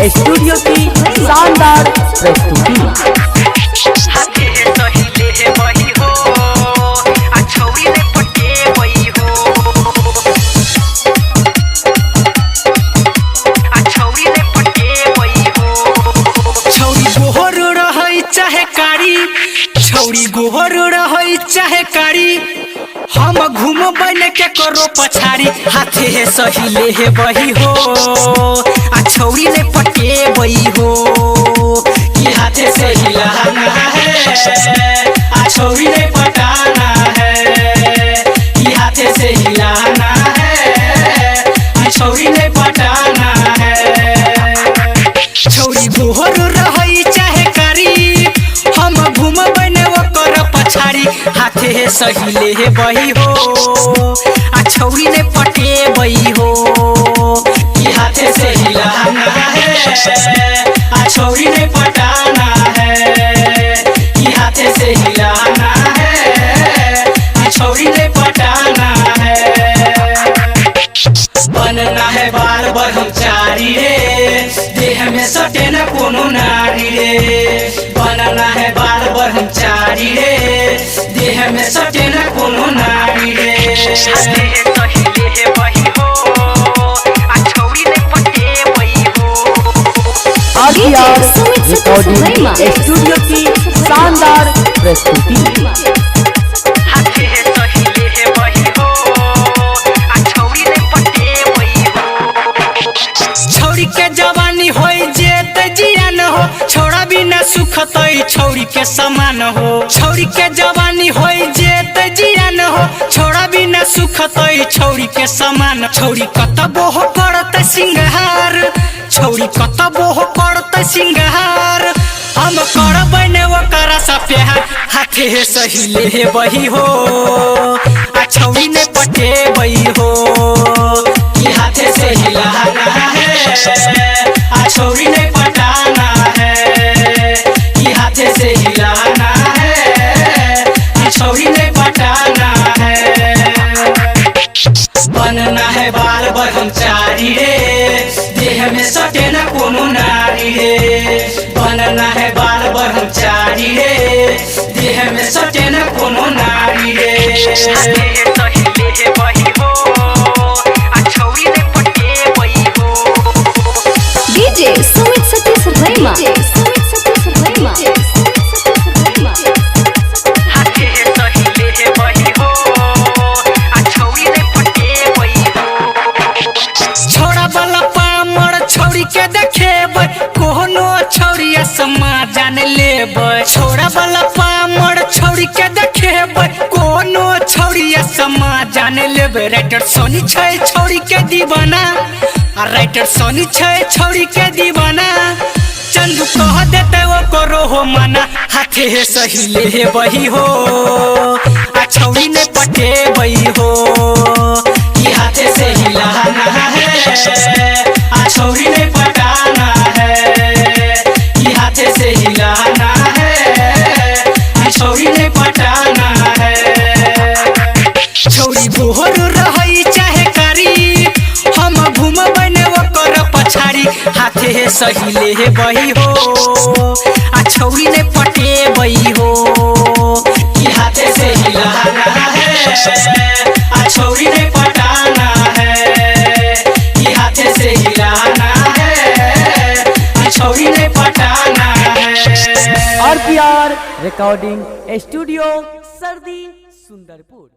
Studio की शानदार प्रस्तुति। छौरी गोहर रही चाहे कारी, हम घूम बन के करो पछाड़ी। हाथे है सही ले है बही हो, आ छौरी ले पटे बही हो कि हाथे से हिलाना है, आ छौरी ले पटाना है कि हाथे से हिलाना है, आ छौरी ले पटाना है। छौरी गोहर रही चाहे कारी, हम घूम बने वो कर पछाड़ी। हाथे है सही ले है बही हो, आ छौरी ने पटे बही हो कि हाथे से हिलाना है, आ छौरी ने पटाना है कि हाथे से हिलाना है, आ छौरी ने पटाना है। बनना है बार ब्रह्मचारी रे, देह में सटे न कोनो नारी रे। बनना है बार ब्रह्मचारी रे, देह में सटे न कोनो नारी रे। स्टूडियो की शानदार प्रस्तुति। छौरी के जवानी हो जे जियान हो, छोड़ा बिना सुख तई छौरी के समान हो। छौरी के जवानी हो जे जियान हो, छोड़ा बिना सुख तई छौरी के समान। छौरी कतबो हो करत सिंगार, छौरी कतबो हो करत सिंगार, हम करबै ने ओकरा सा प्यार। हाथे है सही ले है बही हो, आ छौरी ने पटे बही हो कि हाथे से हिलाना है, आ छौरी ने पटाना है कि हाथे से हिलाना है, आ छौरी ने पटाना है। बनना है बार ब्रह्मचारी रे, देह में सटे न कोनो नारी रे। बनना है बार ब्रह्मचारी रे, देह में सटे न कोनो नारी रे। डीजे सुमित सतीश रैमा। छोड़ा वाला पामर छौरी के देखेबै, कोनो छौरिया समा जान लेबै। छोड़ा वाला पामर छौरी के देखेबै, कोनो छौरिया समा जान लेबै। राइटर सोनी छै छौरी के दीवाना, राइटर सोनी छै छौरी के दीवाना। चंदू कह देते वो करो हो मना। हाथे है सही ले है बही हो, आ छौरी ने पटे बही हो कि हाथे से हिलाना है, आ छौरी ने पटाना है कि हाथे से हिलाना है, आ छौरी ने पटाना है। छौरी गोहर रही चाहे कारी, हम घूम बने वो कर पछाड़ी। हाथे है सही ले है बही हो, आ छौरी ने पटे बही हो कि हाथे से हिलाना है, आ छौरी ने पटाना है कि हाथे से हिलाना है, आ छौरी ने पटाना है। RPR रिकॉर्डिंग स्टूडियो सर्दी सुंदरपुर।